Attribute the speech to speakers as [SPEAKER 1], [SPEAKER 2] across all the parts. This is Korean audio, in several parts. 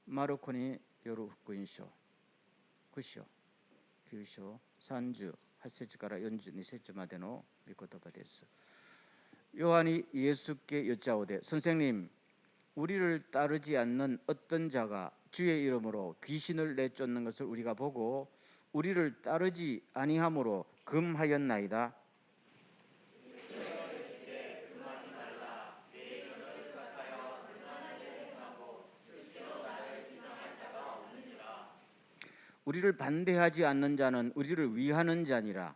[SPEAKER 1] 마르코니 요르구인쇼 구쇼 규쇼 산주 하세츠가라 연주 니세츠마데노 미코토바 데스. 요한이 예수께 여짜오되 선생님, 우리를 따르지 않는 어떤 자가 주의 이름으로 귀신을 내쫓는 것을 우리가 보고 우리를 따르지 아니함으로 금하였나이다. 우리를 반대하지 않는 자는 우리를 위하는 자니라.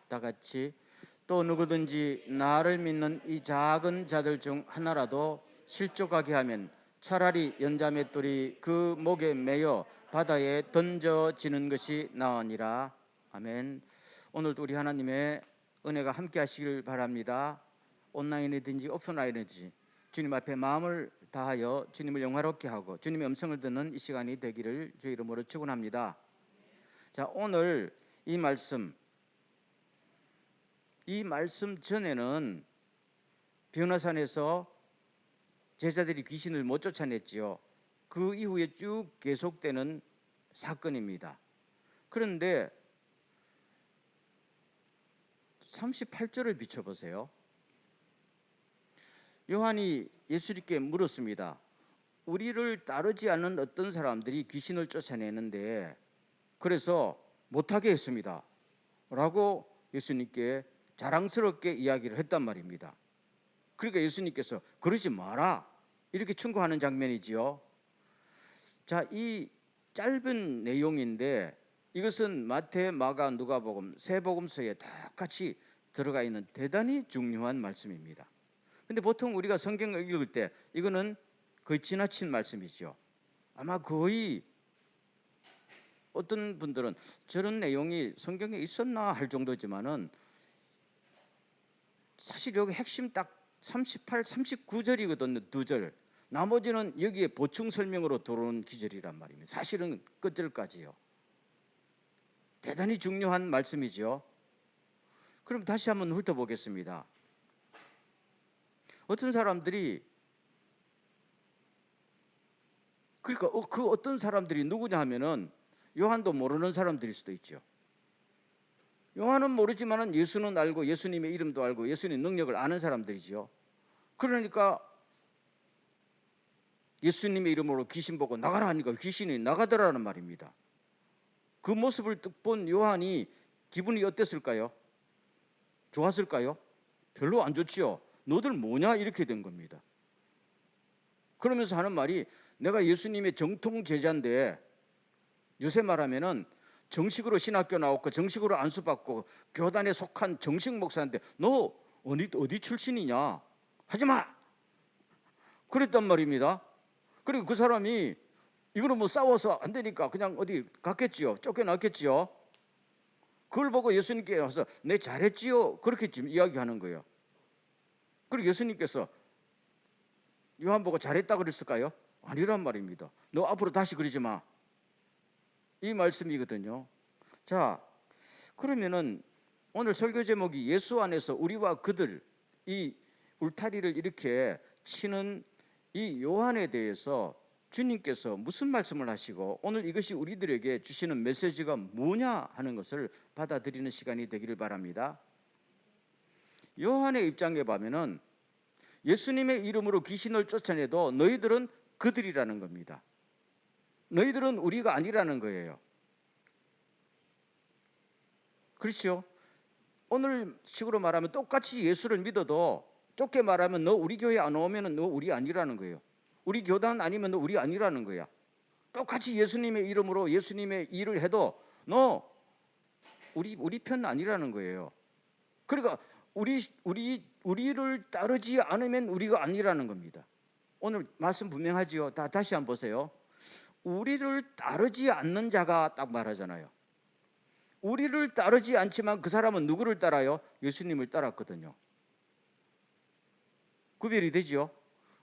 [SPEAKER 1] 다 같이 또 누구든지 나를 믿는 이 작은 자들 중 하나라도 실족하게 하면 차라리 연자맷돌이 그 목에 매여 바다에 던져지는 것이 나으니라. 아멘. 오늘도 우리 하나님의 은혜가 함께 하시길 바랍니다. 온라인이든지 오프라인이든지 주님 앞에 마음을 다하여 주님을 영화롭게 하고 주님의 음성을 듣는 이 시간이 되기를 주의 이름으로 축원합니다. 자, 오늘 이 말씀 전에는 변화산에서 제자들이 귀신을 못 쫓아냈지요. 그 이후에 쭉 계속되는 사건입니다. 그런데 38절을 비춰보세요. 요한이 예수님께 물었습니다. 우리를 따르지 않는 어떤 사람들이 귀신을 쫓아내는데 그래서 못하게 했습니다 라고 예수님께 자랑스럽게 이야기를 했단 말입니다. 그러니까 예수님께서 그러지 마라 이렇게 충고하는 장면이지요. 자, 이 짧은 내용인데 이것은 마태, 마가, 누가복음 세 복음서에 똑같이 들어가 있는 대단히 중요한 말씀입니다. 근데 보통 우리가 성경을 읽을 때 이거는 거의 지나친 말씀이죠. 아마 거의 어떤 분들은 저런 내용이 성경에 있었나 할 정도지만은 사실 여기 핵심 딱 38, 39절이거든요. 두 절. 나머지는 여기에 보충 설명으로 들어오는 기절이란 말입니다. 사실은 끝절까지요. 대단히 중요한 말씀이죠. 그럼 다시 한번 훑어보겠습니다. 어떤 사람들이 그러니까 그 어떤 사람들이 누구냐 하면은 요한도 모르는 사람들일 수도 있죠. 요한은 모르지만은 예수는 알고 예수님의 이름도 알고 예수님의 능력을 아는 사람들이죠. 그러니까 예수님의 이름으로 귀신 보고 나가라 하니까 귀신이 나가더라는 말입니다. 그 모습을 본 요한이 기분이 어땠을까요? 좋았을까요? 별로 안 좋지요. 너들 뭐냐 이렇게 된 겁니다. 그러면서 하는 말이 내가 예수님의 정통 제자인데 요새 말하면은 정식으로 신학교 나왔고 정식으로 안수받고 교단에 속한 정식 목사인데 너 어디 출신이냐? 하지마! 그랬단 말입니다. 그리고 그 사람이 이거는 뭐 싸워서 안 되니까 그냥 어디 갔겠지요. 쫓겨났겠지요. 그걸 보고 예수님께 와서 내 잘했지요. 그렇게 지금 이야기하는 거예요. 그리고 예수님께서 요한 보고 잘했다 그랬을까요? 아니란 말입니다. 너 앞으로 다시 그러지 마. 이 말씀이거든요. 자, 그러면은 오늘 설교 제목이 예수 안에서 우리와 그들, 이 울타리를 이렇게 치는 이 요한에 대해서 주님께서 무슨 말씀을 하시고 오늘 이것이 우리들에게 주시는 메시지가 뭐냐 하는 것을 받아들이는 시간이 되기를 바랍니다. 요한의 입장에 보면은 예수님의 이름으로 귀신을 쫓아내도 너희들은 그들이라는 겁니다. 너희들은 우리가 아니라는 거예요. 그렇죠? 오늘 식으로 말하면 똑같이 예수를 믿어도 좁게 말하면 너 우리 교회 안 오면 너 우리 아니라는 거예요. 우리 교단 아니면 너 우리 아니라는 거야. 똑같이 예수님의 이름으로 예수님의 일을 해도 너 우리 편 아니라는 거예요. 그러니까 우리를 따르지 않으면 우리가 아니라는 겁니다. 오늘 말씀 분명하지요. 다시 한번 보세요. 우리를 따르지 않는 자가 딱 말하잖아요. 우리를 따르지 않지만 그 사람은 누구를 따라요? 예수님을 따랐거든요. 구별이 되죠?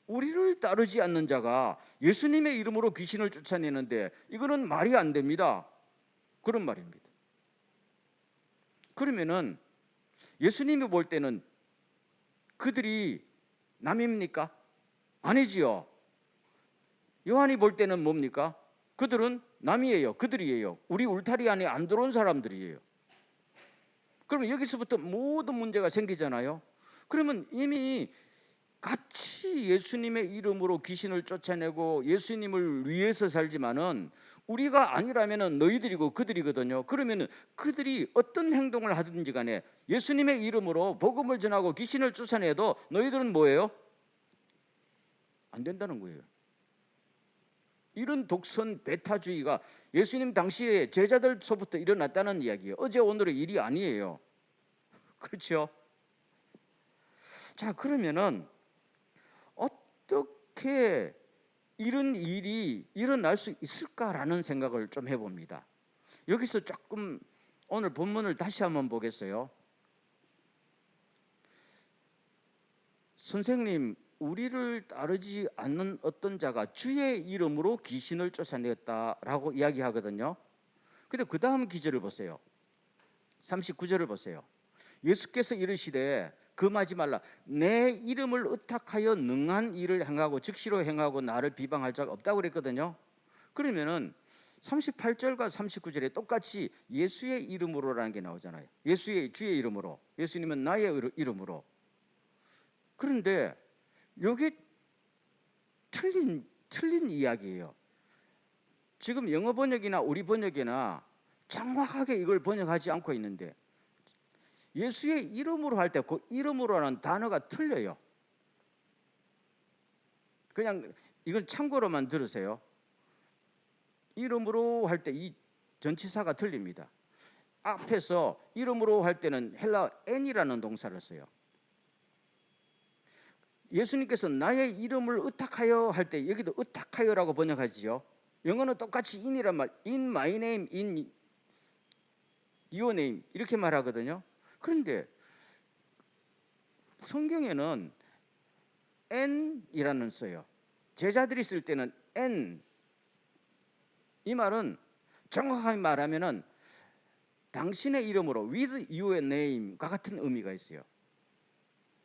[SPEAKER 1] 우리를 따르지 않는 자가 예수님의 이름으로 귀신을 쫓아내는데 이거는 말이 안 됩니다. 그런 말입니다. 그러면은 예수님이 볼 때는 그들이 남입니까? 아니지요. 요한이 볼 때는 뭡니까? 그들은 남이에요. 그들이에요. 우리 울타리 안에 안 들어온 사람들이에요. 그러면 여기서부터 모든 문제가 생기잖아요. 그러면 이미 같이 예수님의 이름으로 귀신을 쫓아내고 예수님을 위해서 살지만은 우리가 아니라면은 너희들이고 그들이거든요. 그러면은 그들이 어떤 행동을 하든지 간에 예수님의 이름으로 복음을 전하고 귀신을 쫓아내도 너희들은 뭐예요? 안 된다는 거예요. 이런 독선 배타주의가 예수님 당시에 제자들서부터 일어났다는 이야기예요. 어제 오늘의 일이 아니에요. 그렇죠? 자, 그러면은 어떻게 이런 일이 일어날 수 있을까라는 생각을 좀 해봅니다. 여기서 조금 오늘 본문을 다시 한번 보겠어요. 선생님, 우리를 따르지 않는 어떤 자가 주의 이름으로 귀신을 쫓아내었다라고 이야기하거든요. 근데 그 다음 기절을 보세요. 39절을 보세요. 예수께서 이르시되 금하지 말라. 내 이름을 의탁하여 능한 일을 행하고 즉시로 행하고 나를 비방할 자가 없다고 그랬거든요. 그러면은 38절과 39절에 똑같이 예수의 이름으로라는 게 나오잖아요. 예수의 주의 이름으로. 예수님은 나의 이름으로. 그런데 이게 틀린 이야기예요. 지금 영어 번역이나 우리 번역이나 정확하게 이걸 번역하지 않고 있는데 예수의 이름으로 할 때 그 이름으로라는 단어가 틀려요. 그냥 이건 참고로만 들으세요. 이름으로 할 때 이 전치사가 틀립니다. 앞에서 이름으로 할 때는 헬라 n이라는 동사를 써요. 예수님께서 나의 이름을 의탁하여 할 때 여기도 의탁하여라고 번역하지요. 영어는 똑같이 in이란 말, in my name, in your name 이렇게 말하거든요. 그런데 성경에는 n이라는 써요. 제자들이 쓸 때는 n. 이 말은 정확하게 말하면은 당신의 이름으로 with your name과 같은 의미가 있어요.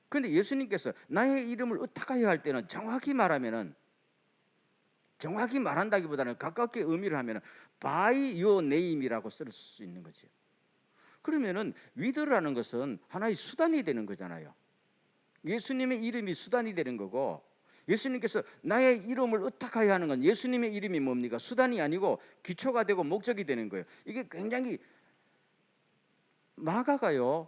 [SPEAKER 1] 그런데 예수님께서 나의 이름을 의탁하여 할 때는 정확히 말하면은 정확히 말한다기보다는 가깝게 의미를 하면은 by your name이라고 쓸 수 있는 거죠. 그러면은 with라는 것은 하나의 수단이 되는 거잖아요. 예수님의 이름이 수단이 되는 거고 예수님께서 나의 이름을 의탁하여 하는 건 예수님의 이름이 뭡니까? 수단이 아니고 기초가 되고 목적이 되는 거예요. 이게 굉장히 마가가요.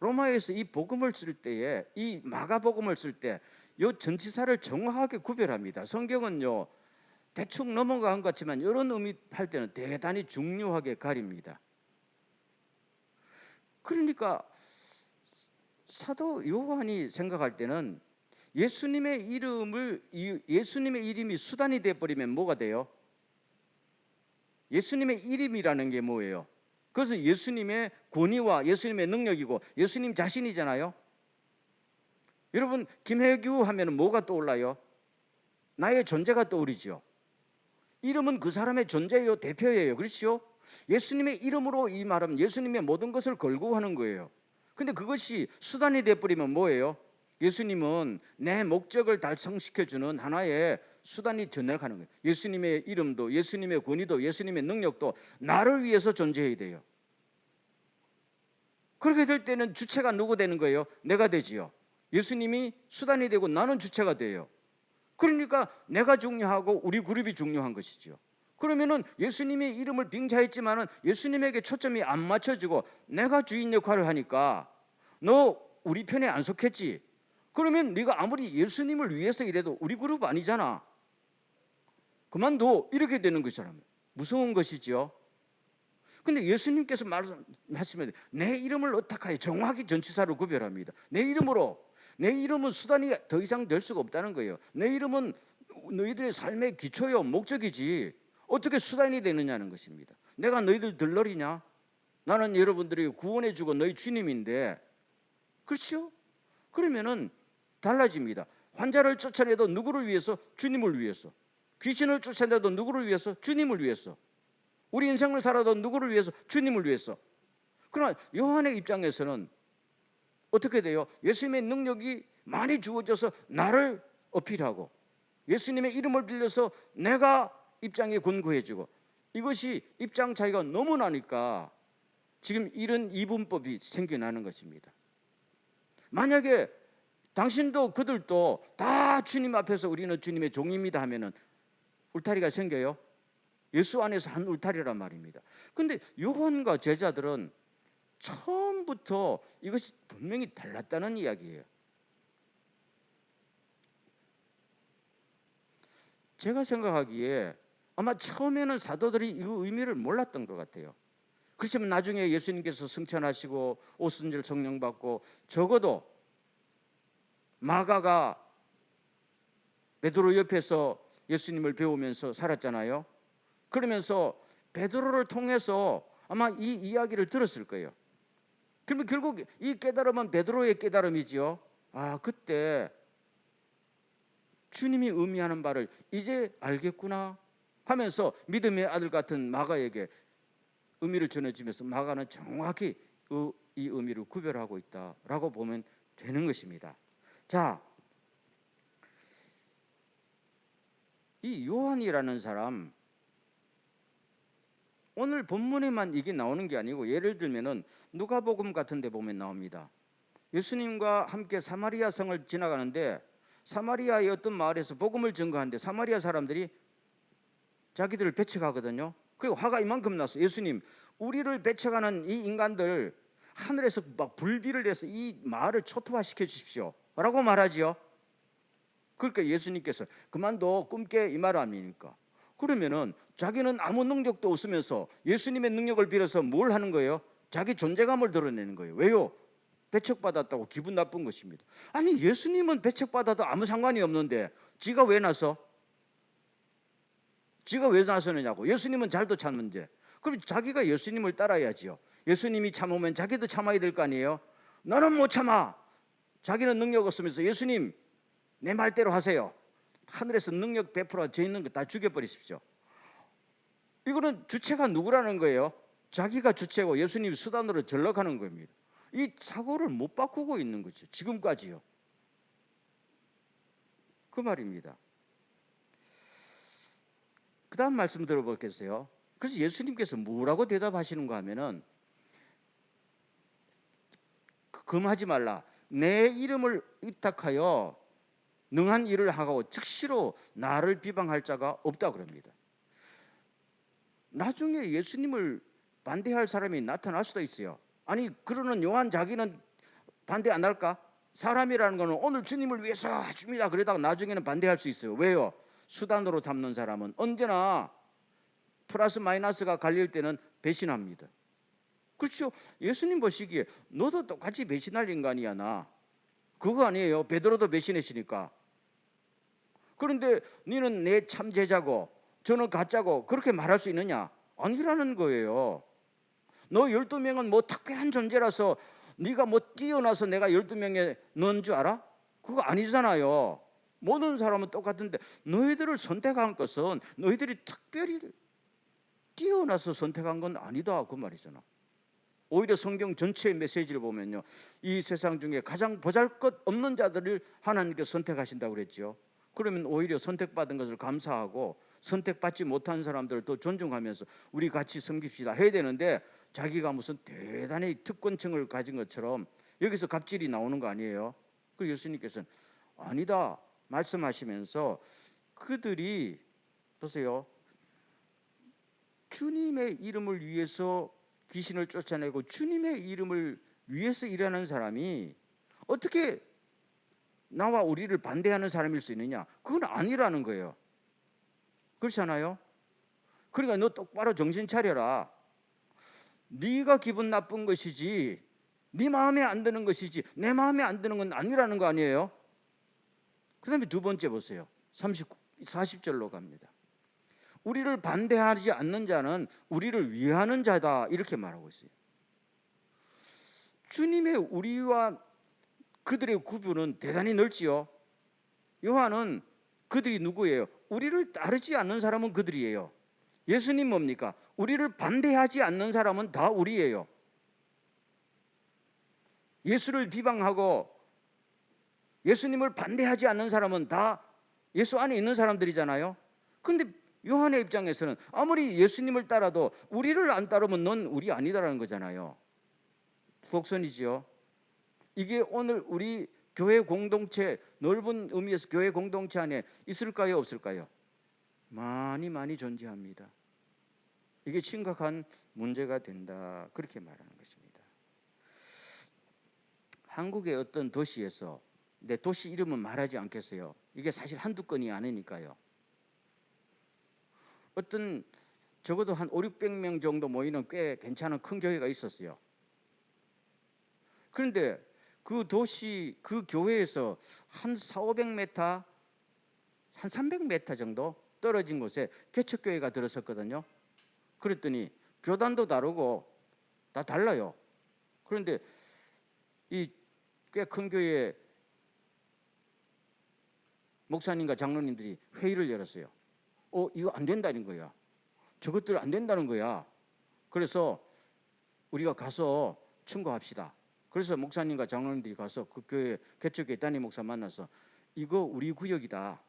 [SPEAKER 1] 로마에서 이 복음을 쓸 때에 이 마가복음을 쓸 때 이 전치사를 정확하게 구별합니다. 성경은요. 대충 넘어간 것 같지만 이런 의미 할 때는 대단히 중요하게 가립니다. 그러니까 사도 요한이 생각할 때는 예수님의 이름이 수단이 되어버리면 뭐가 돼요? 예수님의 이름이라는 게 뭐예요? 그것은 예수님의 권위와 예수님의 능력이고 예수님 자신이잖아요. 여러분 김혜규 하면 뭐가 떠올라요? 나의 존재가 떠오르죠. 이름은 그 사람의 존재예요. 대표예요. 그렇죠? 예수님의 이름으로 이 말은 예수님의 모든 것을 걸고 하는 거예요. 근데 그것이 수단이 되어버리면 뭐예요? 예수님은 내 목적을 달성시켜주는 하나의 수단이 전락하는 거예요. 예수님의 이름도 예수님의 권위도 예수님의 능력도 나를 위해서 존재해야 돼요. 그렇게 될 때는 주체가 누구 되는 거예요? 내가 되지요. 예수님이 수단이 되고 나는 주체가 돼요. 그러니까 내가 중요하고 우리 그룹이 중요한 것이죠. 그러면은 예수님의 이름을 빙자했지만은 예수님에게 초점이 안 맞춰지고 내가 주인 역할을 하니까 너 우리 편에 안 속했지? 그러면 네가 아무리 예수님을 위해서 이래도 우리 그룹 아니잖아. 그만둬. 이렇게 되는 것처럼 무서운 것이죠. 근데 예수님께서 말씀하시면 내 이름을 의탁하여 정확히 전치사로 구별합니다. 내 이름으로. 내 이름은 수단이 더 이상 될 수가 없다는 거예요. 내 이름은 너희들의 삶의 기초요 목적이지 어떻게 수단이 되느냐는 것입니다. 내가 너희들 들러리냐? 나는 여러분들이 구원해 주고 너희 주님인데 그렇죠? 그러면은 달라집니다. 환자를 쫓아내도 누구를 위해서? 주님을 위해서. 귀신을 쫓아내도 누구를 위해서? 주님을 위해서. 우리 인생을 살아도 누구를 위해서? 주님을 위해서. 그러나 요한의 입장에서는 어떻게 돼요? 예수님의 능력이 많이 주어져서 나를 어필하고 예수님의 이름을 빌려서 내가 입장에 권고해주고 이것이 입장 차이가 너무 나니까 지금 이런 이분법이 생겨나는 것입니다. 만약에 당신도 그들도 다 주님 앞에서 우리는 주님의 종입니다 하면은 울타리가 생겨요? 예수 안에서 한 울타리란 말입니다. 근데 요한과 제자들은 처음부터 이것이 분명히 달랐다는 이야기예요. 제가 생각하기에 아마 처음에는 사도들이 이 의미를 몰랐던 것 같아요. 그렇지만 나중에 예수님께서 승천하시고 오순절 성령 받고 적어도 마가가 베드로 옆에서 예수님을 배우면서 살았잖아요. 그러면서 베드로를 통해서 아마 이 이야기를 들었을 거예요. 그러면 결국 이 깨달음은 베드로의 깨달음이지요. 아, 그때 주님이 의미하는 바를 이제 알겠구나 하면서 믿음의 아들 같은 마가에게 의미를 전해주면서 마가는 정확히 이 의미를 구별하고 있다라고 보면 되는 것입니다. 자, 이 요한이라는 사람 오늘 본문에만 이게 나오는 게 아니고 예를 들면은 누가복음 같은 데 보면 나옵니다. 예수님과 함께 사마리아 성을 지나가는데 사마리아의 어떤 마을에서 복음을 전거하는데 사마리아 사람들이 자기들을 배척하거든요. 그리고 화가 이만큼 났어. 예수님, 우리를 배척하는 이 인간들 하늘에서 막 불비를 내서 이 마을을 초토화시켜 주십시오 라고 말하지요. 그러니까 예수님께서 그만둬 꿈깨 이 말 아닙니까? 그러면은 자기는 아무 능력도 없으면서 예수님의 능력을 빌어서 뭘 하는 거예요? 자기 존재감을 드러내는 거예요. 왜요? 배척받았다고 기분 나쁜 것입니다. 아니 예수님은 배척받아도 아무 상관이 없는데 지가 왜 나서? 지가 왜 나서느냐고. 예수님은 잘도 참는데. 그럼 자기가 예수님을 따라야지요. 예수님이 참으면 자기도 참아야 될 거 아니에요. 너는 못 참아. 자기는 능력 없으면서 예수님 내 말대로 하세요. 하늘에서 능력 베풀어 져 있는 거 다 죽여버리십시오. 이거는 주체가 누구라는 거예요? 자기가 주체고 예수님이 수단으로 전락하는 겁니다. 이 사고를 못 바꾸고 있는 거죠. 지금까지요. 그 말입니다. 그 다음 말씀 들어보겠어요. 그래서 예수님께서 뭐라고 대답하시는가 하면은 금하지 말라. 내 이름을 위탁하여 능한 일을 하고 즉시로 나를 비방할 자가 없다 그럽니다. 나중에 예수님을 반대할 사람이 나타날 수도 있어요. 아니 그러는 요한 자기는 반대 안 할까? 사람이라는 거는 오늘 주님을 위해서 해줍니다. 그러다가 나중에는 반대할 수 있어요. 왜요? 수단으로 잡는 사람은 언제나 플러스 마이너스가 갈릴 때는 배신합니다. 그렇죠? 예수님 보시기에 너도 똑같이 배신할 인간이야 나. 그거 아니에요. 베드로도 배신했으니까. 그런데 너는 내 참 제자고 저는 가짜고 그렇게 말할 수 있느냐? 아니라는 거예요. 너 12명은 뭐 특별한 존재라서 네가 뭐 뛰어나서 내가 12명에 넣은 줄 알아? 그거 아니잖아요. 모든 사람은 똑같은데 너희들을 선택한 것은 너희들이 특별히 뛰어나서 선택한 건 아니다 그 말이잖아. 오히려 성경 전체의 메시지를 보면요. 이 세상 중에 가장 보잘것없는 자들을 하나님께서 선택하신다고 그랬죠. 그러면 오히려 선택받은 것을 감사하고 선택받지 못한 사람들을 또 존중하면서 우리 같이 섬깁시다 해야 되는데 자기가 무슨 대단히 특권층을 가진 것처럼 여기서 갑질이 나오는 거 아니에요. 그 예수님께서는 아니다 말씀하시면서 그들이 보세요. 주님의 이름을 위해서 귀신을 쫓아내고 주님의 이름을 위해서 일하는 사람이 어떻게 나와 우리를 반대하는 사람일 수 있느냐? 그건 아니라는 거예요. 그렇지 않아요? 그러니까 너 똑바로 정신 차려라. 네가 기분 나쁜 것이지 네 마음에 안 드는 것이지 내 마음에 안 드는 건 아니라는 거 아니에요? 그 다음에 두 번째 보세요. 40절로 갑니다. 우리를 반대하지 않는 자는 우리를 위하는 자다 이렇게 말하고 있어요. 주님의 우리와 그들의 구분은 대단히 넓지요. 요한은 그들이 누구예요? 우리를 따르지 않는 사람은 그들이에요. 예수님 뭡니까? 우리를 반대하지 않는 사람은 다 우리예요. 예수를 비방하고 예수님을 반대하지 않는 사람은 다 예수 안에 있는 사람들이잖아요. 그런데 요한의 입장에서는 아무리 예수님을 따라도 우리를 안 따르면 넌 우리 아니다라는 거잖아요. 속선이지요. 이게 오늘 우리 교회 공동체, 넓은 의미에서 교회 공동체 안에 있을까요, 없을까요? 많이 존재합니다. 이게 심각한 문제가 된다, 그렇게 말하는 것입니다. 한국의 어떤 도시에서, 내 도시 이름은 말하지 않겠어요. 이게 사실 한두 건이 아니니까요. 어떤 적어도 한 500~600명 정도 모이는 꽤 괜찮은 큰 교회가 있었어요. 그런데 그 도시, 그 교회에서 한 400~500m, 한 300m 정도 떨어진 곳에 개척교회가 들어섰거든요. 그랬더니 교단도 다르고 다 달라요. 그런데 이 꽤 큰 교회 목사님과 장로님들이 회의를 열었어요. 이거 안 된다는 거야. 저것들 안 된다는 거야. 그래서 우리가 가서 충고합시다. 그래서 목사님과 장로님들이 가서 그 교회 개척교회 담임 목사 만나서 이거 우리 구역이다.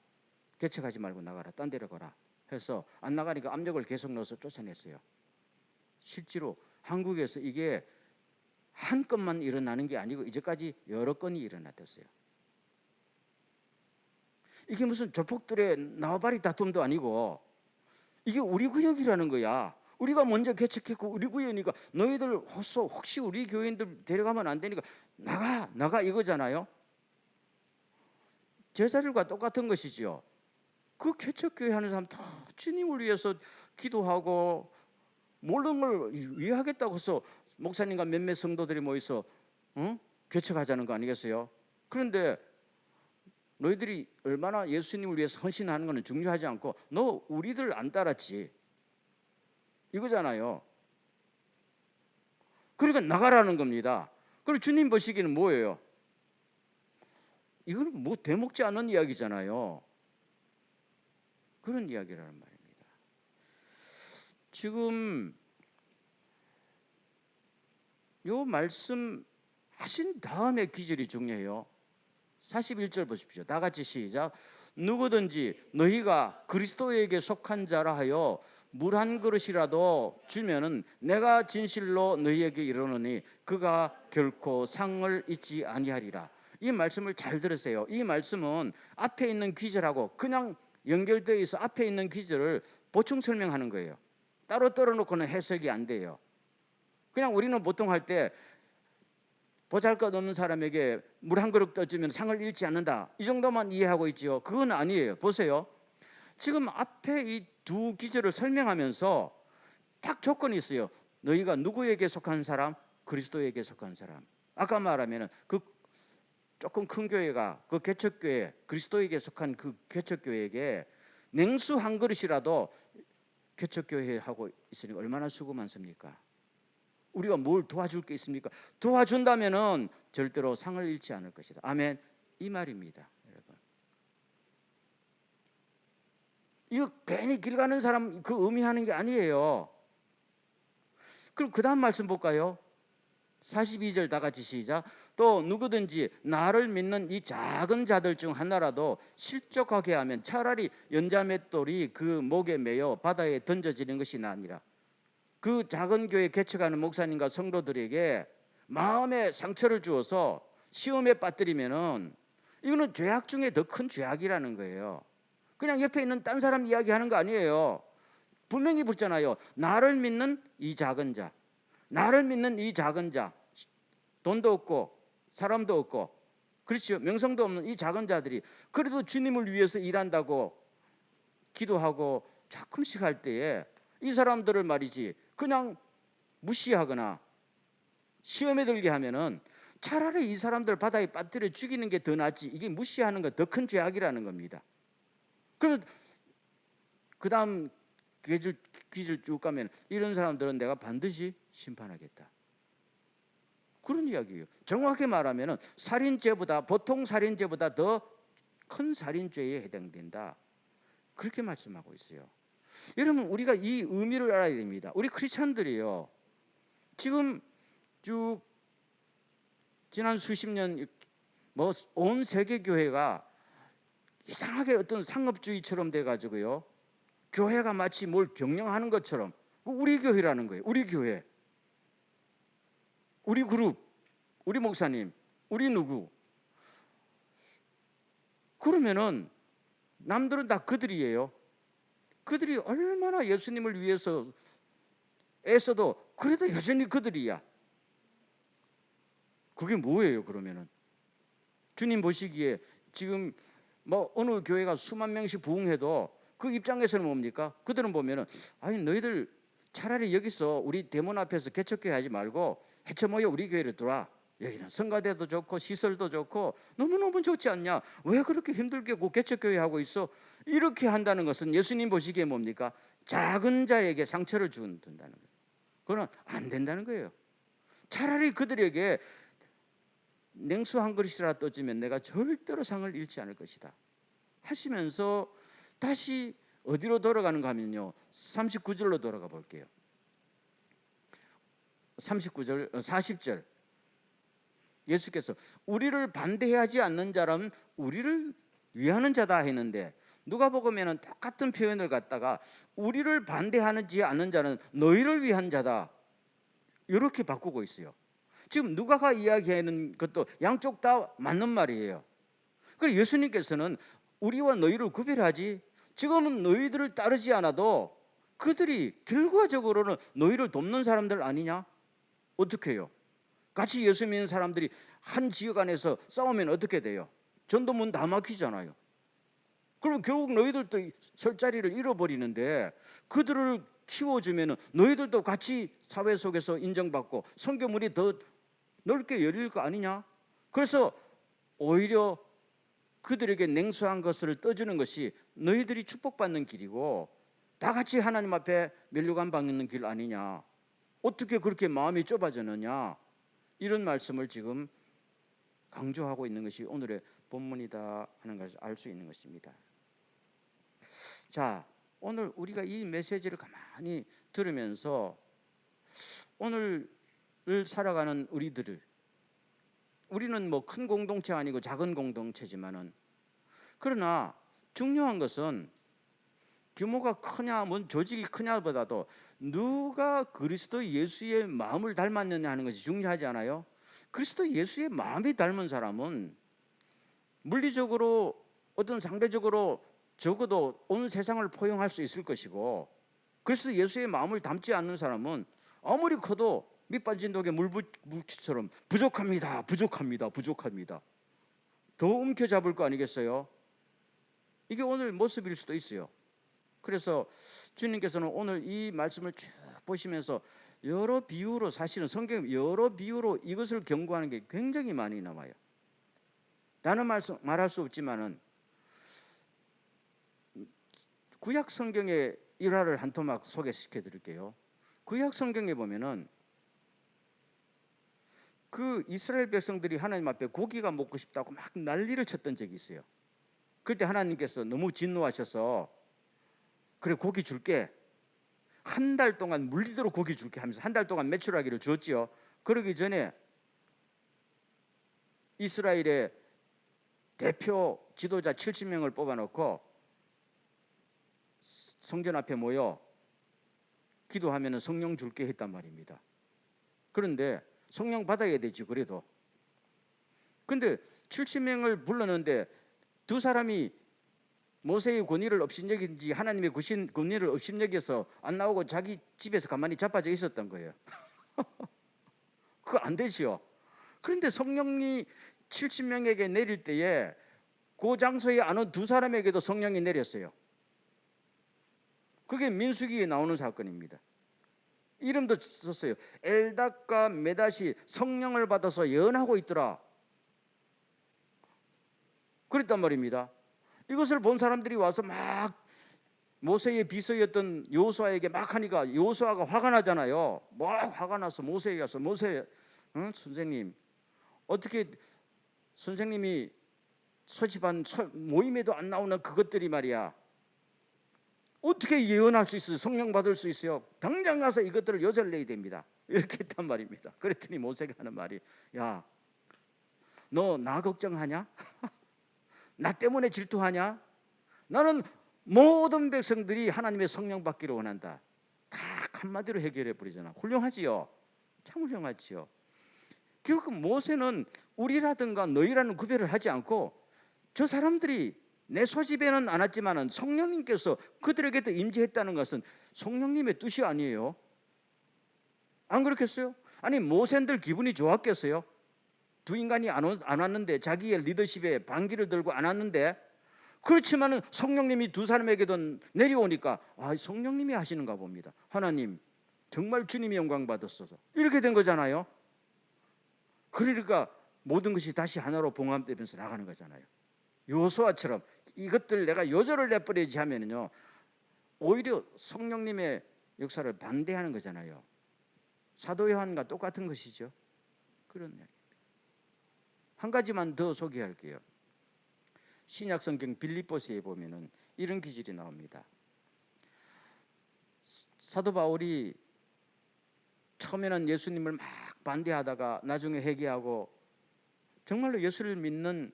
[SPEAKER 1] 개척하지 말고 나가라. 딴 데로 가라. 해서 안 나가니까 압력을 계속 넣어서 쫓아냈어요. 실제로 한국에서 이게 한 건만 일어나는 게 아니고 이제까지 여러 건이 일어났었어요. 이게 무슨 조폭들의 나와바리 다툼도 아니고 이게 우리 구역이라는 거야. 우리가 먼저 개척했고 우리 구역이니까 너희들 혹시 우리 교인들 데려가면 안 되니까 나가 이거잖아요. 제자들과 똑같은 것이지요. 그 개척교회 하는 사람 다 주님을 위해서 기도하고 모든 걸 위하겠다고 해서 목사님과 몇몇 성도들이 모여서 개척하자는 거 아니겠어요? 그런데 너희들이 얼마나 예수님을 위해서 헌신하는 것은 중요하지 않고 너 우리들 안 따랐지 이거잖아요. 그러니까 나가라는 겁니다. 그리고 주님 보시기는 뭐예요? 이거는 뭐 대먹지 않는 이야기잖아요. 그런 이야기라는 말입니다. 지금 요 말씀 하신 다음에 기절이 중요해요. 41절 보십시오. 다 같이 시작. 누구든지 너희가 그리스도에게 속한 자라 하여 물 한 그릇이라도 주면은 내가 진실로 너희에게 이르노니 그가 결코 상을 잊지 아니하리라. 이 말씀을 잘 들으세요. 이 말씀은 앞에 있는 기절하고 그냥 연결되어 있어 앞에 있는 기절을 보충 설명하는 거예요. 따로 떨어놓고는 해석이 안 돼요. 그냥 우리는 보통 할 때 보잘것없는 사람에게 물 한 그릇 떠주면 상을 잃지 않는다. 이 정도만 이해하고 있지요. 그건 아니에요. 보세요. 지금 앞에 이 두 기절을 설명하면서 딱 조건이 있어요. 너희가 누구에게 속한 사람? 그리스도에게 속한 사람. 아까 말하면 그 조금 큰 교회가 그 개척교회, 그리스도에게 속한 그 개척교회에게 냉수 한 그릇이라도 개척교회하고 있으니 얼마나 수고 많습니까? 우리가 뭘 도와줄 게 있습니까? 도와준다면은 절대로 상을 잃지 않을 것이다. 아멘. 이 말입니다, 여러분. 이거 괜히 길 가는 사람 그 의미하는 게 아니에요. 그럼 그 다음 말씀 볼까요? 42절 다 같이 시작. 또 누구든지 나를 믿는 이 작은 자들 중 하나라도 실족하게 하면 차라리 연자맷돌이 그 목에 매여 바다에 던져지는 것이 나으니라. 그 작은 교회 개척하는 목사님과 성도들에게 마음에 상처를 주어서 시험에 빠뜨리면은 이거는 죄악 중에 더 큰 죄악이라는 거예요. 그냥 옆에 있는 딴 사람 이야기하는 거 아니에요. 분명히 붙잖아요. 나를 믿는 이 작은 자. 나를 믿는 이 작은 자. 돈도 없고 사람도 없고 그렇죠. 명성도 없는 이 작은 자들이 그래도 주님을 위해서 일한다고 기도하고 조금씩 할 때에 이 사람들을 말이지 그냥 무시하거나 시험에 들게 하면은 차라리 이 사람들 바다에 빠뜨려 죽이는 게 더 낫지. 이게 무시하는 거 더 큰 죄악이라는 겁니다. 그러면 그 다음 귀질 쭉 가면 이런 사람들은 내가 반드시 심판하겠다. 그런 이야기예요. 정확히 말하면 살인죄보다 보통 살인죄보다 더 큰 살인죄에 해당된다. 그렇게 말씀하고 있어요. 여러분 우리가 이 의미를 알아야 됩니다. 우리 크리스천들이요. 지금 쭉 지난 수십 년 뭐 온 세계 교회가 이상하게 어떤 상업주의처럼 돼가지고요. 교회가 마치 뭘 경영하는 것처럼 우리 교회라는 거예요. 우리 교회, 우리 그룹, 우리 목사님, 우리 누구. 그러면은 남들은 다 그들이에요. 그들이 얼마나 예수님을 위해서 애써도 그래도 여전히 그들이야. 그게 뭐예요, 그러면은? 주님 보시기에 지금 뭐 어느 교회가 수만 명씩 부흥해도 그 입장에서는 뭡니까? 그들은 보면은 아니 너희들 차라리 여기서 우리 대문 앞에서 개척교회 하지 말고 해쳐 모여 우리 교회로 들어와. 여기는 성가대도 좋고 시설도 좋고 너무너무 좋지 않냐? 왜 그렇게 힘들게 그 개척교회 하고 있어? 이렇게 한다는 것은 예수님 보시기에 뭡니까? 작은 자에게 상처를 준다는 거예요. 그건 안 된다는 거예요. 차라리 그들에게 냉수 한 그릇이라 떠주면 내가 절대로 상을 잃지 않을 것이다 하시면서 다시 어디로 돌아가는가 하면요. 39절로 돌아가 볼게요. 39절, 40절. 예수께서 우리를 반대하지 않는 자라면 우리를 위하는 자다 했는데 누가복음에는 똑같은 표현을 갖다가 우리를 반대하지 않는 자는 너희를 위한 자다 이렇게 바꾸고 있어요. 지금 누가가 이야기하는 것도 양쪽 다 맞는 말이에요. 그래서 예수님께서는 우리와 너희를 구별하지 지금은 너희들을 따르지 않아도 그들이 결과적으로는 너희를 돕는 사람들 아니냐? 어떻게 해요? 같이 예수 믿는 사람들이 한 지역 안에서 싸우면 어떻게 돼요? 전도문 다 막히잖아요. 그럼 결국 너희들도 설 자리를 잃어버리는데 그들을 키워주면 너희들도 같이 사회 속에서 인정받고 선교문이 더 넓게 열릴 거 아니냐? 그래서 오히려 그들에게 냉수한 것을 떠주는 것이 너희들이 축복받는 길이고 다 같이 하나님 앞에 면류관 받는 길 아니냐? 어떻게 그렇게 마음이 좁아졌느냐? 이런 말씀을 지금 강조하고 있는 것이 오늘의 본문이다 하는 것을 알 수 있는 것입니다. 자, 오늘 우리가 이 메시지를 가만히 들으면서 오늘을 살아가는 우리는 뭐 큰 공동체 아니고 작은 공동체지만은 그러나 중요한 것은 규모가 크냐, 뭔 조직이 크냐보다도 누가 그리스도 예수의 마음을 닮았느냐 하는 것이 중요하지 않아요? 그리스도 예수의 마음이 닮은 사람은 물리적으로 어떤 상대적으로 적어도 온 세상을 포용할 수 있을 것이고 그리스도 예수의 마음을 닮지 않는 사람은 아무리 커도 밑빠진 독에 물처럼 부족합니다. 더 움켜잡을 거 아니겠어요? 이게 오늘 모습일 수도 있어요. 그래서 주님께서는 오늘 이 말씀을 쭉 보시면서 여러 비유로 사실은 성경 여러 비유로 이것을 경고하는 게 굉장히 많이 나와요. 다른 말할 수 없지만은 구약 성경의 일화를 한 토막 소개시켜 드릴게요. 구약 성경에 보면은 그 이스라엘 백성들이 하나님 앞에 고기가 먹고 싶다고 막 난리를 쳤던 적이 있어요. 그때 하나님께서 너무 진노하셔서 그래 고기 줄게. 한 달 동안 물리도록 고기 줄게 하면서 한 달 동안 매출하기를 주었지요. 그러기 전에 이스라엘의 대표 지도자 70명을 뽑아놓고 성전 앞에 모여 기도하면 성령 줄게 했단 말입니다. 그런데 성령 받아야 되지 그래도. 근데 70명을 불렀는데 두 사람이 모세의 권위를 업신여긴지 하나님의 권위를 업신여겨서 안 나오고 자기 집에서 가만히 자빠져 있었던 거예요. 그거 안 되지요. 그런데 성령이 70명에게 내릴 때에 그 장소에 아는 두 사람에게도 성령이 내렸어요. 그게 민수기에 나오는 사건입니다. 이름도 썼어요. 엘닷과 메닷이 성령을 받아서 예언하고 있더라. 그랬단 말입니다. 이것을 본 사람들이 와서 막 모세의 비서였던 여호수아에게 막 하니까 여호수아가 화가 나잖아요. 막 화가 나서 모세에게 가서 모세, 선생님 어떻게 선생님이 소집한 모임에도 안 나오는 그것들이 말이야. 어떻게 예언할 수 있어요? 성령 받을 수 있어요? 당장 가서 이것들을 요절내야 됩니다. 이렇게 했단 말입니다. 그랬더니 모세가 하는 말이 야 너 나 걱정하냐? 나 때문에 질투하냐? 나는 모든 백성들이 하나님의 성령 받기를 원한다. 딱 한마디로 해결해 버리잖아. 훌륭하지요? 참 훌륭하지요. 결국 모세는 우리라든가 너희라는 구별을 하지 않고 저 사람들이 내 소집에는 안 왔지만은 성령님께서 그들에게도 임재했다는 것은 성령님의 뜻이 아니에요. 안 그렇겠어요? 아니 모세들 기분이 좋았겠어요? 두 인간이 안 왔는데, 자기의 리더십에 반기를 들고 안 왔는데, 그렇지만은 성령님이 두 사람에게도 내려오니까 성령님이 하시는가 봅니다. 하나님 정말 주님이 영광 받았소서. 이렇게 된 거잖아요. 그러니까 모든 것이 다시 하나로 봉합되면서 나가는 거잖아요. 요수아처럼 이것들 내가 요절을 내버리지 하면은요, 오히려 성령님의 역사를 반대하는 거잖아요. 사도 요한과 똑같은 것이죠. 그런 이야기입니다. 한 가지만 더 소개할게요. 신약 성경 빌립보서에 보면은 이런 기질이 나옵니다. 사도 바울이 처음에는 예수님을 막 반대하다가 나중에 회개하고 정말로 예수를 믿는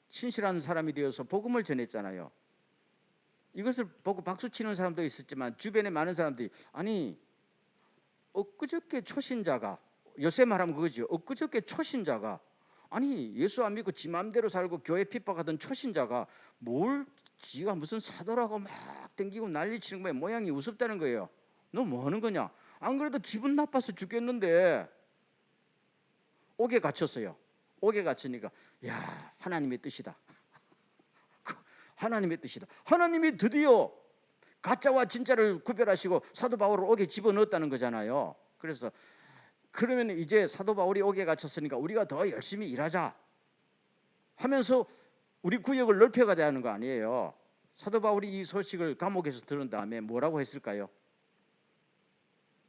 [SPEAKER 1] 신실한 사람이 되어서 복음을 전했잖아요. 이것을 보고 박수치는 사람도 있었지만 주변에 많은 사람들이 아니 엊그저께 초신자가, 요새 말하면 그거죠. 엊그저께 초신자가, 아니 예수 안 믿고 지 맘대로 살고 교회 핍박하던 초신자가 뭘 지가 무슨 사도라고 막 땡기고 난리치는 거야. 모양이 우습다는 거예요. 너 뭐 하는 거냐? 안 그래도 기분 나빠서 죽겠는데 옥에 갇혔어요. 옥에 갇히니까 야 하나님의 뜻이다. 하나님의 뜻이다. 하나님이 드디어 가짜와 진짜를 구별하시고 사도 바울을 옥에 집어넣었다는 거잖아요. 그래서 그러면 이제 사도 바울이 옥에 갇혔으니까 우리가 더 열심히 일하자 하면서 우리 구역을 넓혀가야 하는 거 아니에요. 사도 바울이 이 소식을 감옥에서 들은 다음에 뭐라고 했을까요?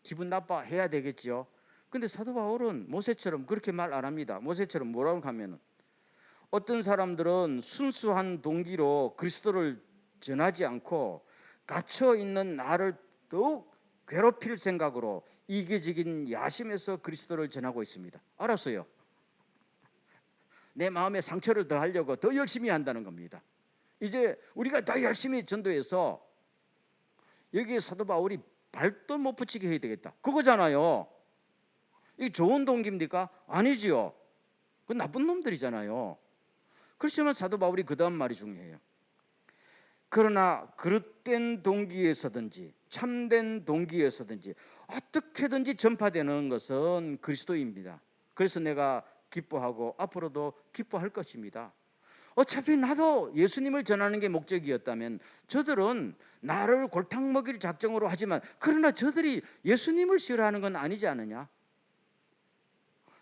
[SPEAKER 1] 기분 나빠해야 되겠지요. 근데 사도 바울은 모세처럼 그렇게 말 안 합니다. 모세처럼 뭐라고 하면은 어떤 사람들은 순수한 동기로 그리스도를 전하지 않고 갇혀 있는 나를 더욱 괴롭힐 생각으로 이기적인 야심에서 그리스도를 전하고 있습니다. 알았어요. 내 마음에 상처를 더 하려고 더 열심히 한다는 겁니다. 이제 우리가 더 열심히 전도해서 여기에 사도 바울이 발도 못 붙이게 해야 되겠다. 그거잖아요. 이게 좋은 동기입니까? 아니지요. 그 나쁜 놈들이잖아요. 그렇지만 사도 바울이 그 다음 말이 중요해요. 그러나 그릇된 동기에서든지 참된 동기에서든지 어떻게든지 전파되는 것은 그리스도입니다. 그래서 내가 기뻐하고 앞으로도 기뻐할 것입니다. 어차피 나도 예수님을 전하는 게 목적이었다면 저들은 나를 골탕 먹일 작정으로 하지만 그러나 저들이 예수님을 싫어하는 건 아니지 않느냐?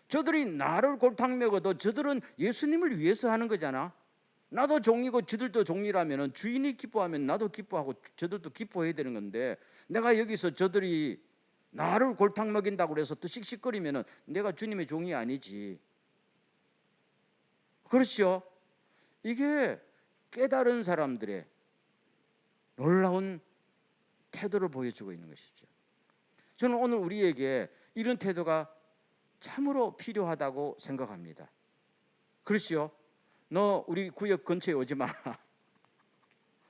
[SPEAKER 1] 저들이 나를 골탕 먹어도 저들은 예수님을 위해서 하는 거잖아. 나도 종이고 저들도 종이라면 주인이 기뻐하면 나도 기뻐하고 저들도 기뻐해야 되는 건데 내가 여기서 저들이 나를 골탕 먹인다고 그래서 또 씩씩거리면 내가 주님의 종이 아니지. 그렇죠? 이게 깨달은 사람들의 놀라운 태도를 보여주고 있는 것이죠. 저는 오늘 우리에게 이런 태도가 참으로 필요하다고 생각합니다. 그렇죠? 너 우리 구역 근처에 오지 마.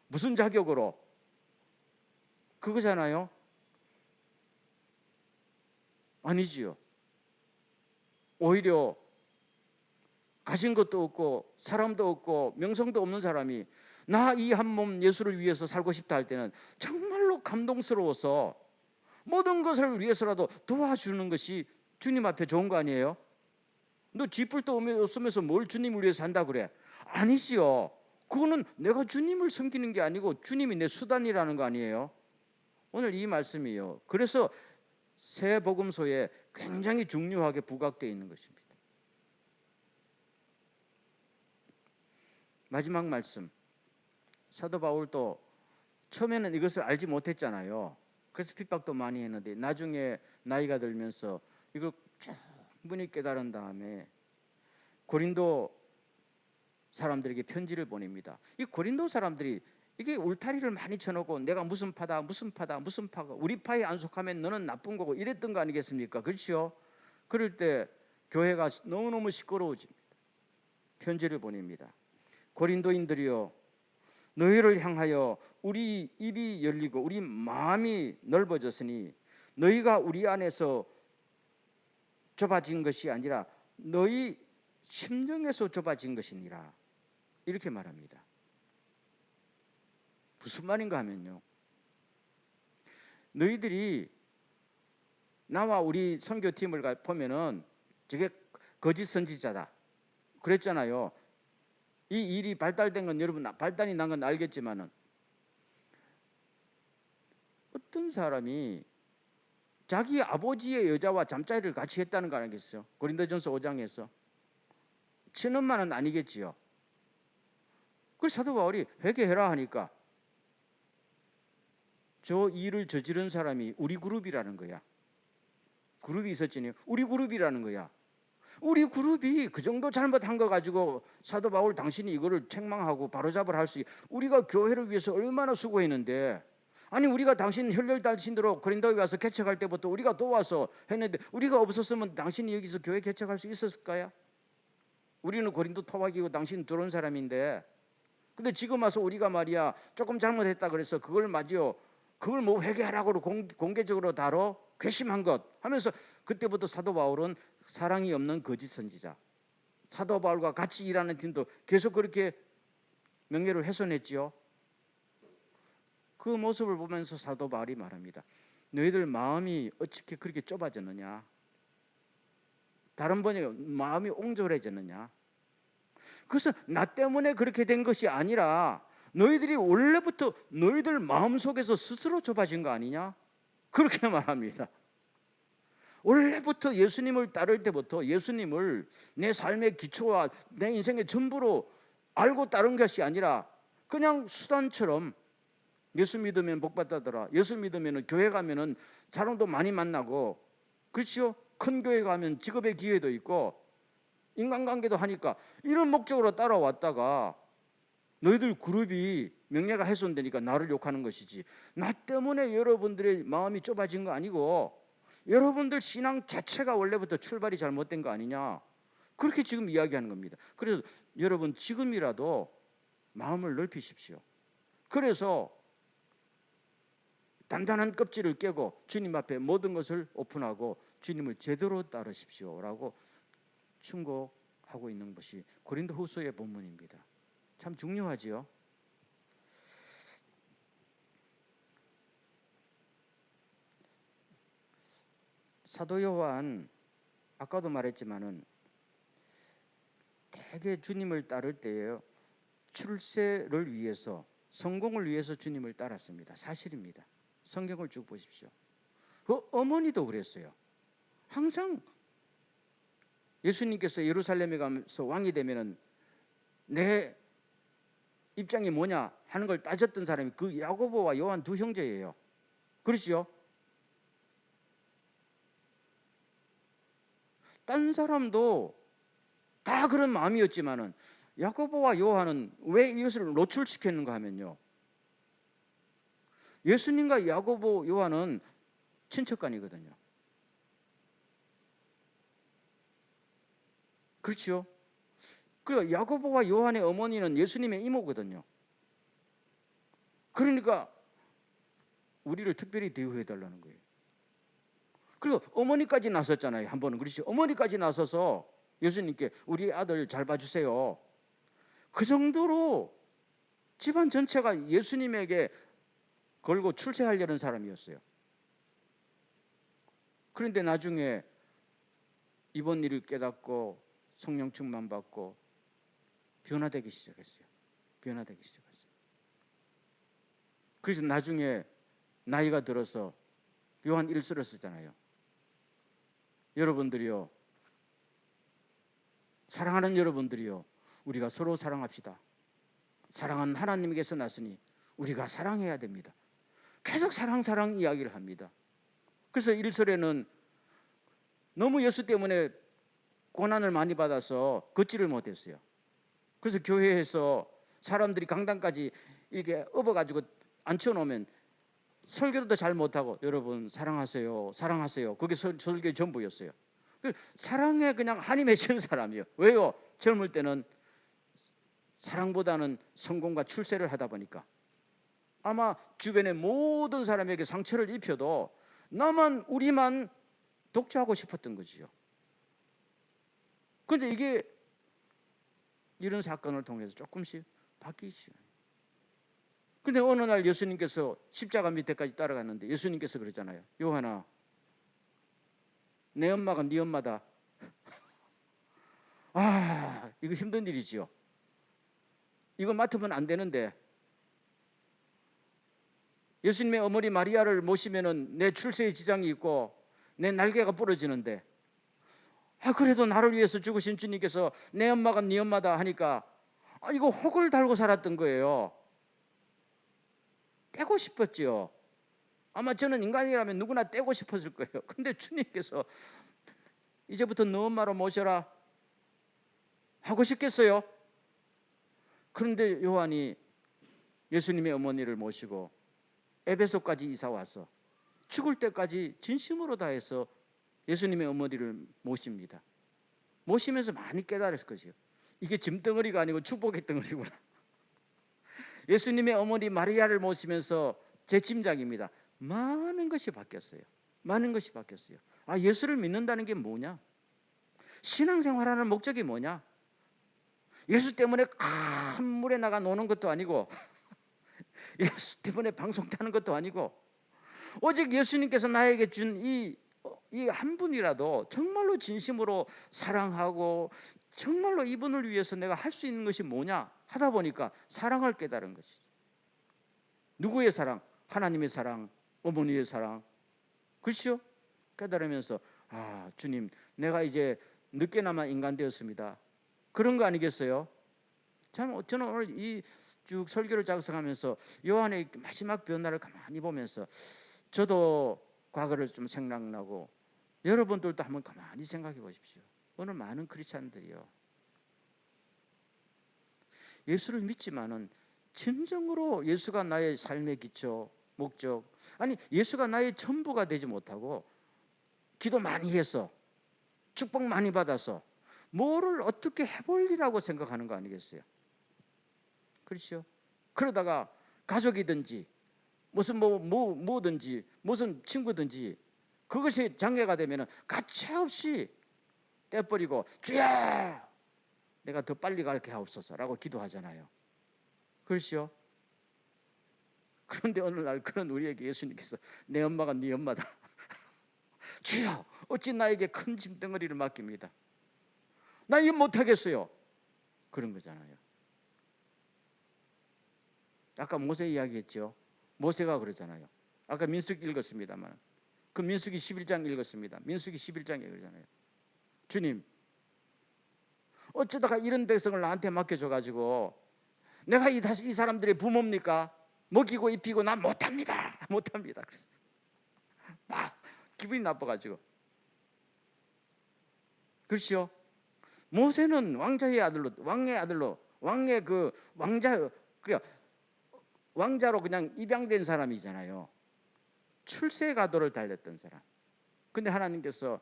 [SPEAKER 1] 무슨 자격으로? 그거잖아요. 아니지요. 오히려 가진 것도 없고 사람도 없고 명성도 없는 사람이 나 이 한 몸 예수를 위해서 살고 싶다 할 때는 정말로 감동스러워서 모든 것을 위해서라도 도와주는 것이 주님 앞에 좋은 거 아니에요? 너 쥐뿔도 없으면서 뭘 주님을 위해서 한다 그래? 아니지요. 그거는 내가 주님을 섬기는 게 아니고 주님이 내 수단이라는 거 아니에요? 오늘 이 말씀이요. 그래서 새 복음서에 굉장히 중요하게 부각되어 있는 것입니다. 마지막 말씀. 사도 바울도 처음에는 이것을 알지 못했잖아요. 그래서 핍박도 많이 했는데 나중에 나이가 들면서 이걸 충분히 깨달은 다음에 고린도 사람들에게 편지를 보냅니다. 이 고린도 사람들이 이게 울타리를 많이 쳐놓고 내가 무슨 파다 무슨 파다 무슨 파가 우리 파에 안 속하면 너는 나쁜 거고 이랬던 거 아니겠습니까? 그렇죠? 그럴 때 교회가 너무너무 시끄러워집니다. 편지를 보냅니다. 고린도인들이여, 너희를 향하여 우리 입이 열리고 우리 마음이 넓어졌으니 너희가 우리 안에서 좁아진 것이 아니라 너희 심령에서 좁아진 것이니라. 이렇게 말합니다. 무슨 말인가 하면요, 너희들이 나와 우리 선교팀을 보면은 저게 거짓 선지자다 그랬잖아요. 이 일이 발달된 건 여러분 발단이 난 건 알겠지만은 어떤 사람이 자기 아버지의 여자와 잠자리를 같이 했다는 거 아니겠어요? 고린도전서 5장에서. 친엄마는 아니겠지요. 그래서 사도 바울이 회개해라 하니까 저 일을 저지른 사람이 우리 그룹이라는 거야. 그룹이 있었지. 우리 그룹이라는 거야. 우리 그룹이 그 정도 잘못한 거 가지고 사도 바울 당신이 이거를 책망하고 바로잡으라 할 수, 우리가 교회를 위해서 얼마나 수고했는데, 아니 우리가 당신 혈혈단신대로 고린도에 가서 개척할 때부터 우리가 도와서 했는데 우리가 없었으면 당신이 여기서 교회 개척할 수 있었을까요? 우리는 고린도 토박이고 당신 들어온 사람인데, 근데 지금 와서 우리가 말이야 조금 잘못했다 그래서 그걸 맞이요, 그걸 뭐 회개하라고 공개적으로 다뤄? 괘씸한 것 하면서 그때부터 사도 바울은 사랑이 없는 거짓 선지자, 사도 바울과 같이 일하는 팀도 계속 그렇게 명예를 훼손했지요. 그 모습을 보면서 사도 바울이 말합니다. 너희들 마음이 어떻게 그렇게 좁아졌느냐? 다른 번역에 마음이 옹졸해졌느냐? 그래서 나 때문에 그렇게 된 것이 아니라 너희들이 원래부터 너희들 마음속에서 스스로 좁아진 거 아니냐? 그렇게 말합니다. 원래부터 예수님을 따를 때부터 예수님을 내 삶의 기초와 내 인생의 전부로 알고 따른 것이 아니라 그냥 수단처럼, 예수 믿으면 복 받다더라, 예수 믿으면 교회 가면은 사람도 많이 만나고, 그렇죠? 큰 교회 가면 직업의 기회도 있고 인간관계도 하니까 이런 목적으로 따라왔다가 너희들 그룹이 명예가 훼손되니까 나를 욕하는 것이지, 나 때문에 여러분들의 마음이 좁아진 거 아니고 여러분들 신앙 자체가 원래부터 출발이 잘못된 거 아니냐, 그렇게 지금 이야기하는 겁니다. 그래서 여러분 지금이라도 마음을 넓히십시오. 그래서 단단한 껍질을 깨고 주님 앞에 모든 것을 오픈하고 주님을 제대로 따르십시오라고 충고하고 있는 것이 고린도후서의 본문입니다. 참 중요하지요. 사도 요한, 아까도 말했지만은 대개 주님을 따를 때에요, 출세를 위해서, 성공을 위해서 주님을 따랐습니다. 사실입니다. 성경을 쭉 보십시오. 그 어머니도 그랬어요. 항상 예수님께서 예루살렘에 가면서 왕이 되면은 내 입장이 뭐냐 하는 걸 따졌던 사람이 그 야고보와 요한 두 형제예요. 그렇죠? 딴 사람도 다 그런 마음이었지만은 야고보와 요한은 왜 이것을 노출시켰는가 하면요, 예수님과 야고보, 요한은 친척간이거든요. 그렇죠? 그리고 야고보와 요한의 어머니는 예수님의 이모거든요. 그러니까 우리를 특별히 대우해달라는 거예요. 그리고 어머니까지 나섰잖아요. 한 번은. 그렇죠? 어머니까지 나서서 예수님께 우리 아들 잘 봐주세요. 그 정도로 집안 전체가 예수님에게 걸고 출세하려는 사람이었어요. 그런데 나중에 이번 일을 깨닫고 성령 충만 받고 변화되기 시작했어요. 변화되기 시작했어요. 그래서 나중에 나이가 들어서 요한 1서를 쓰잖아요. 여러분들이요, 사랑하는 여러분들이요, 우리가 서로 사랑합시다. 사랑은 하나님께서 났으니 우리가 사랑해야 됩니다. 계속 사랑 이야기를 합니다. 그래서 1설에는 너무 예수 때문에 고난을 많이 받아서 걷지를 못했어요. 그래서 교회에서 사람들이 강당까지 이렇게 업어가지고 앉혀놓으면 설교도 잘 못하고 여러분 사랑하세요, 사랑하세요. 그게 설교의 전부였어요. 사랑에 그냥 한이 맺힌 사람이에요. 왜요? 젊을 때는 사랑보다는 성공과 출세를 하다 보니까 아마 주변의 모든 사람에게 상처를 입혀도 나만 우리만 독주하고 싶었던 거지요. 그런데 이게 이런 사건을 통해서 조금씩 바뀌시죠. 근데 어느 날 예수님께서 십자가 밑에까지 따라갔는데 예수님께서 그러잖아요. 요한아, 내 엄마가 네 엄마다. 아, 이거 힘든 일이지요. 이거 맡으면 안 되는데 예수님의 어머니 마리아를 모시면은 내 출세에 지장이 있고 내 날개가 부러지는데 그래도 나를 위해서 죽으신 주님께서 내 엄마가 네 엄마다 하니까 이거 혹을 달고 살았던 거예요. 떼고 싶었지요. 아마 저는 인간이라면 누구나 떼고 싶었을 거예요. 근데 주님께서 이제부터 너 엄마로 모셔라 하고 싶겠어요? 그런데 요한이 예수님의 어머니를 모시고 에베소까지 이사 와서 죽을 때까지 진심으로 다해서 예수님의 어머니를 모십니다. 모시면서 많이 깨달았을 것이요. 이게 짐덩어리가 아니고 축복의 덩어리구나. 예수님의 어머니 마리아를 모시면서 제 짐작입니다. 많은 것이 바뀌었어요. 많은 것이 바뀌었어요. 예수를 믿는다는 게 뭐냐? 신앙생활하는 목적이 뭐냐? 예수 때문에 큰 물에 나가 노는 것도 아니고 예수 때문에 방송 타는 것도 아니고 오직 예수님께서 나에게 준 이 한 분이라도 정말로 진심으로 사랑하고 정말로 이분을 위해서 내가 할 수 있는 것이 뭐냐 하다 보니까 사랑을 깨달은 것이죠. 누구의 사랑? 하나님의 사랑, 어머니의 사랑. 그렇죠? 깨달으면서 주님, 내가 이제 늦게나마 인간 되었습니다. 그런 거 아니겠어요? 저는 오늘 이 쭉 설교를 작성하면서 요한의 마지막 변화를 가만히 보면서 저도 과거를 좀 생각나고 여러분들도 한번 가만히 생각해 보십시오. 오늘 많은 크리스찬들이요. 예수를 믿지만은 진정으로 예수가 나의 삶의 기초, 목적, 아니 예수가 나의 전부가 되지 못하고 기도 많이 해서 축복 많이 받아서 뭐를 어떻게 해볼리라고 생각하는 거 아니겠어요? 그렇죠? 그러다가 가족이든지 무슨 뭐든지 무슨 친구든지 그것이 장애가 되면은 가차없이 떼버리고 주야 내가 더 빨리 가게 하옵소서라고 기도하잖아요. 그렇죠? 그런데 어느 날 그런 우리에게 예수님께서 내 엄마가 네 엄마다. 주여 어찌 나에게 큰 짐덩어리를 맡깁니다. 나 이거 못하겠어요. 그런 거잖아요. 아까 모세 이야기했죠. 모세가 그러잖아요. 아까 민수기 읽었습니다만 그 민수기 11장 읽었습니다. 민수기 11장에 그러잖아요. 주님 어쩌다가 이런 백성을 나한테 맡겨줘가지고 내가 이 사람들의 부모입니까? 먹이고 입히고 난 못합니다. 못합니다. 그랬어. 막 기분이 나빠가지고. 그렇죠? 모세는 왕자의 아들로 왕의 그 왕자로 그냥 입양된 사람이잖아요. 출세 가도를 달렸던 사람. 근데 하나님께서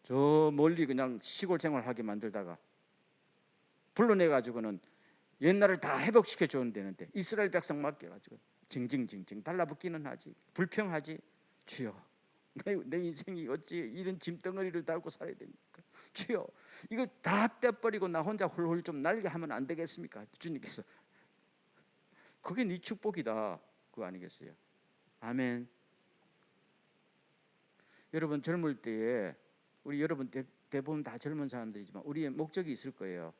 [SPEAKER 1] 저 멀리 그냥 시골 생활하게 만들다가 불러내가지고는 옛날을 다 회복시켜 줘야 되는데 이스라엘 백성 맡겨가지고 징징징징 달라붙기는 하지 불평하지. 주여 내 인생이 어찌 이런 짐덩어리를 달고 살아야 됩니까? 주여 이거 다 떼버리고 나 혼자 훌훌 좀 날게 하면 안 되겠습니까? 주님께서 그게 네 축복이다 그거 아니겠어요? 아멘. 여러분 젊을 때에 우리 여러분 대부분 다 젊은 사람들이지만 우리의 목적이 있을 거예요.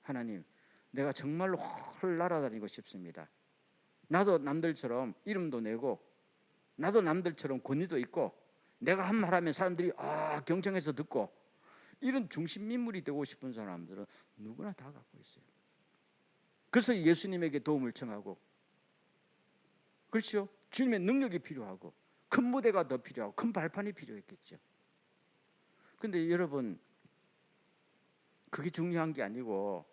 [SPEAKER 1] 하나님 내가 정말로 헐 날아다니고 싶습니다. 나도 남들처럼 이름도 내고 나도 남들처럼 권위도 있고 내가 한 말 하면 사람들이 경청해서 듣고 이런 중심 인물이 되고 싶은 사람들은 누구나 다 갖고 있어요. 그래서 예수님에게 도움을 청하고 그렇죠? 주님의 능력이 필요하고 큰 무대가 더 필요하고 큰 발판이 필요했겠죠. 근데 여러분 그게 중요한 게 아니고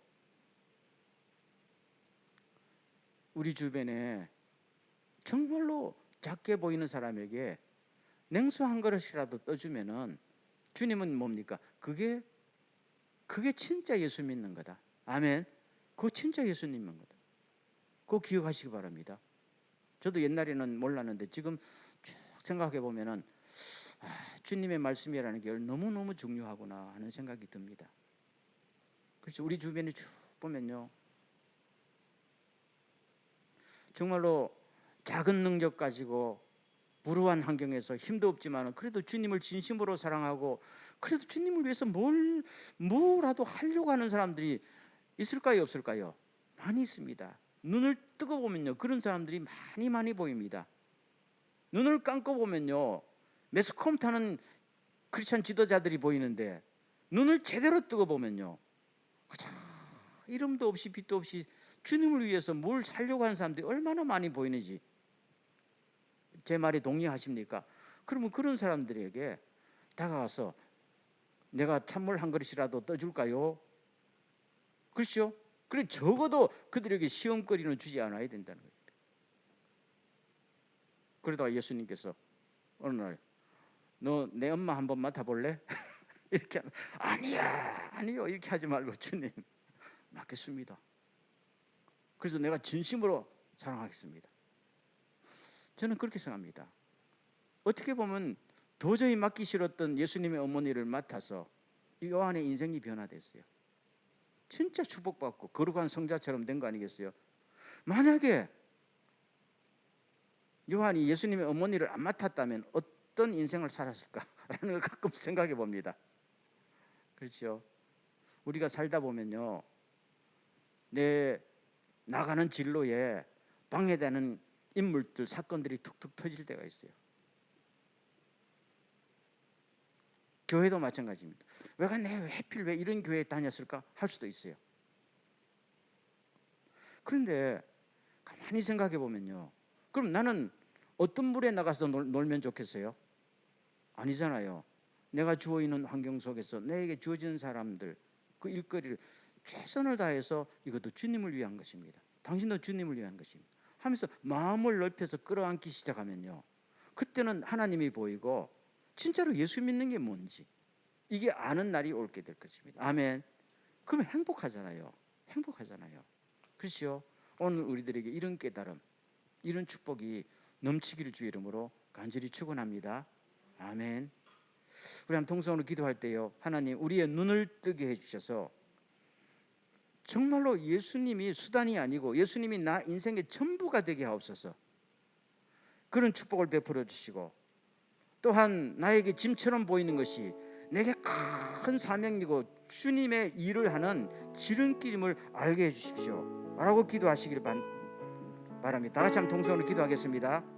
[SPEAKER 1] 우리 주변에 정말로 작게 보이는 사람에게 냉수 한 그릇이라도 떠주면은 주님은 뭡니까? 그게 그게 진짜 예수 믿는 거다. 아멘. 그거 진짜 예수 믿는 거다. 그거 기억하시기 바랍니다. 저도 옛날에는 몰랐는데 지금 쭉 생각해 보면은 주님의 말씀이라는 게 너무너무 중요하구나 하는 생각이 듭니다. 그렇죠. 우리 주변에 쭉 보면요. 정말로 작은 능력 가지고 불우한 환경에서 힘도 없지만 그래도 주님을 진심으로 사랑하고 그래도 주님을 위해서 뭐라도 하려고 하는 사람들이 있을까요? 없을까요? 많이 있습니다. 눈을 뜨고 보면요. 그런 사람들이 많이 보입니다. 눈을 감고 보면요. 매스컴 타는 크리스찬 지도자들이 보이는데 눈을 제대로 뜨고 보면요. 그저 이름도 없이 빛도 없이 주님을 위해서 뭘 살려고 하는 사람들이 얼마나 많이 보이는지 제 말에 동의하십니까? 그러면 그런 사람들에게 다가가서 내가 찬물 한 그릇이라도 떠줄까요? 그렇죠? 그래 적어도 그들에게 시험거리는 주지 않아야 된다는 거죠. 그러다가 예수님께서 어느 날 너 내 엄마 한번 맡아볼래? 이렇게 하면 아니요 이렇게 하지 말고 주님 맡겠습니다. 그래서 내가 진심으로 사랑하겠습니다. 저는 그렇게 생각합니다. 어떻게 보면 도저히 맡기 싫었던 예수님의 어머니를 맡아서 요한의 인생이 변화됐어요. 진짜 축복받고 거룩한 성자처럼 된 거 아니겠어요? 만약에 요한이 예수님의 어머니를 안 맡았다면 어떤 인생을 살았을까라는 걸 가끔 생각해 봅니다. 그렇죠? 우리가 살다 보면요. 내 나가는 진로에 방해되는 인물들, 사건들이 툭툭 터질 때가 있어요. 교회도 마찬가지입니다. 내가 하필 왜 이런 교회에 다녔을까 할 수도 있어요. 그런데 가만히 생각해 보면요. 그럼 나는 어떤 물에 나가서 놀면 좋겠어요? 아니잖아요. 내가 주어 있는 환경 속에서 내게 주어진 사람들, 그 일거리를 최선을 다해서 이것도 주님을 위한 것입니다. 당신도 주님을 위한 것입니다. 하면서 마음을 넓혀서 끌어안기 시작하면요. 그때는 하나님이 보이고 진짜로 예수 믿는 게 뭔지 이게 아는 날이 올게 될 것입니다. 아멘. 그러면 행복하잖아요. 행복하잖아요. 그렇죠? 오늘 우리들에게 이런 깨달음, 이런 축복이 넘치기를 주의 이름으로 간절히 축원합니다. 아멘. 우리 한 통성으로 기도할 때요. 하나님 우리의 눈을 뜨게 해주셔서 정말로 예수님이 수단이 아니고 예수님이 나 인생의 전부가 되게 하옵소서. 그런 축복을 베풀어 주시고 또한 나에게 짐처럼 보이는 것이 내게 큰 사명이고 주님의 일을 하는 지름길임을 알게 해주십시오 라고 기도하시길 바랍니다. 다 같이 한번 통성으로 기도하겠습니다.